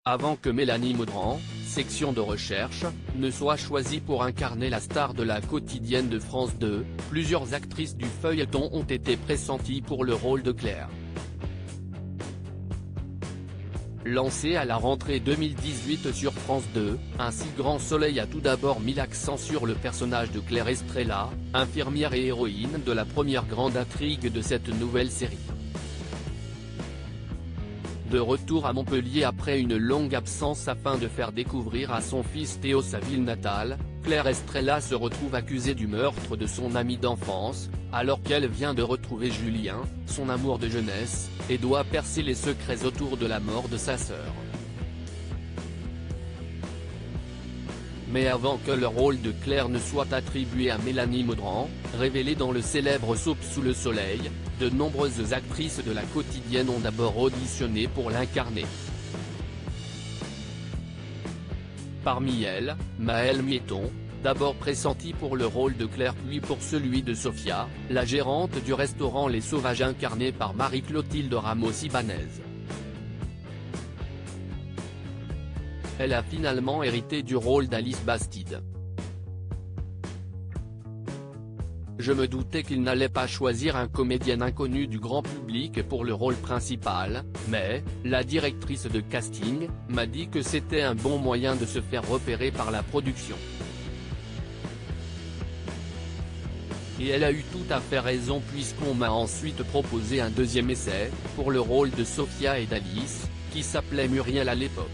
Avant que Mélanie Maudran, section de recherche, ne soit choisie pour incarner la star de la quotidienne de France 2, plusieurs actrices du feuilleton ont été pressenties pour le rôle de Claire. Lancée à la rentrée 2018 sur France 2, Un si grand soleil a tout d'abord mis l'accent sur le personnage de Claire Estrella, infirmière et héroïne de la première grande intrigue de cette nouvelle série. De retour à Montpellier après une longue absence afin de faire découvrir à son fils Théo sa ville natale, Claire Estrella se retrouve accusée du meurtre de son ami d'enfance, alors qu'elle vient de retrouver Julien, son amour de jeunesse, et doit percer les secrets autour de la mort de sa sœur. Mais avant que le rôle de Claire ne soit attribué à Mélanie Maudran, révélée dans le célèbre soap Sous le soleil, de nombreuses actrices de la quotidienne ont d'abord auditionné pour l'incarner. Parmi elles, Maëlle Mieton, d'abord pressentie pour le rôle de Claire puis pour celui de Sofia, la gérante du restaurant Les Sauvages incarnée par Marie-Clotilde Ramos-Ibanez. Elle a finalement hérité du rôle d'Alice Bastide. Je me doutais qu'il n'allait pas choisir un comédien inconnu du grand public pour le rôle principal, mais, la directrice de casting, m'a dit que c'était un bon moyen de se faire repérer par la production. Et elle a eu tout à fait raison puisqu'on m'a ensuite proposé un deuxième essai, pour le rôle de Sofia et d'Alice, qui s'appelait Muriel à l'époque.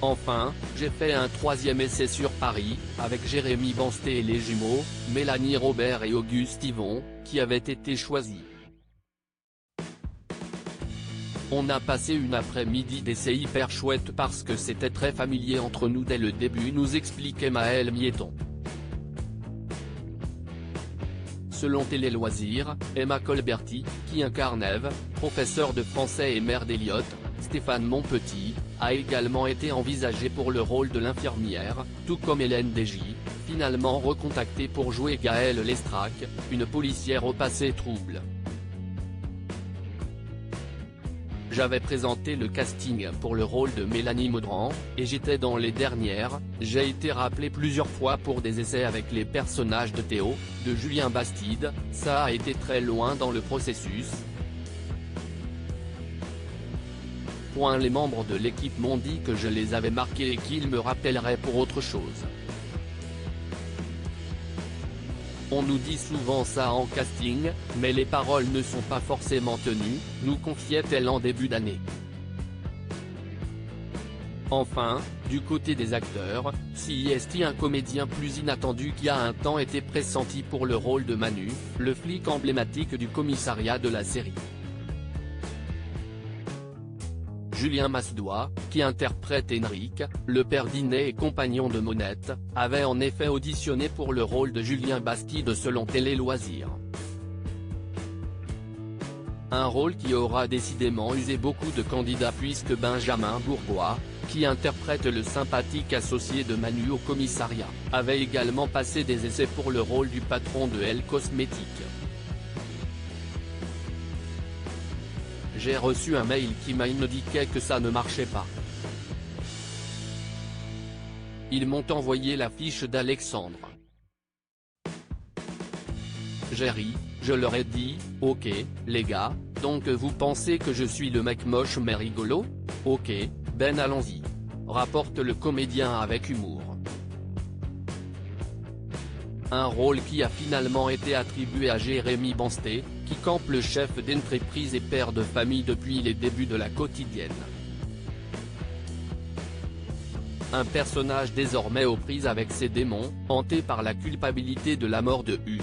Enfin, j'ai fait un troisième essai sur Paris, avec Jérémy Bansté et les jumeaux, Mélanie Robert et Auguste Yvon, qui avaient été choisis. On a passé une après-midi d'essai hyper chouette parce que c'était très familier entre nous dès le début, nous expliquait Maëlle Mieton. Selon Télé Loisirs, Emma Colberti, qui incarne Ève, professeure de français et mère d'Eliott, Stéphane Monpetit, a également été envisagé pour le rôle de l'infirmière, tout comme Hélène Degy, finalement recontactée pour jouer Gaëlle Lestrac, une policière au passé trouble. J'avais présenté le casting pour le rôle de Mélanie Maudran, et j'étais dans les dernières, j'ai été rappelé plusieurs fois pour des essais avec les personnages de Théo, de Julien Bastide, ça a été très loin dans le processus. Les membres de l'équipe m'ont dit que je les avais marqués et qu'ils me rappelleraient pour autre chose. On nous dit souvent ça en casting, mais les paroles ne sont pas forcément tenues, nous confiait-elle en début d'année. Enfin, du côté des acteurs, si est un comédien plus inattendu qui a un temps été pressenti pour le rôle de Manu, le flic emblématique du commissariat de la série. Julien Massedois, qui interprète Henrik, le père d'Iné et compagnon de Monette, avait en effet auditionné pour le rôle de Julien Bastide selon Télé Loisirs. Un rôle qui aura décidément usé beaucoup de candidats puisque Benjamin Bourgois, qui interprète le sympathique associé de Manu au commissariat, avait également passé des essais pour le rôle du patron de Elle Cosmétiques. J'ai reçu un mail qui m'indiquait que ça ne marchait pas. Ils m'ont envoyé la fiche d'Alexandre. J'ai ri, je leur ai dit, ok, les gars, donc vous pensez que je suis le mec moche mais rigolo? Ok, ben allons-y. Rapporte le comédien avec humour. Un rôle qui a finalement été attribué à Jérémy Bansté, qui campe le chef d'entreprise et père de famille depuis les débuts de la quotidienne. Un personnage désormais aux prises avec ses démons, hanté par la culpabilité de la mort de Hugues.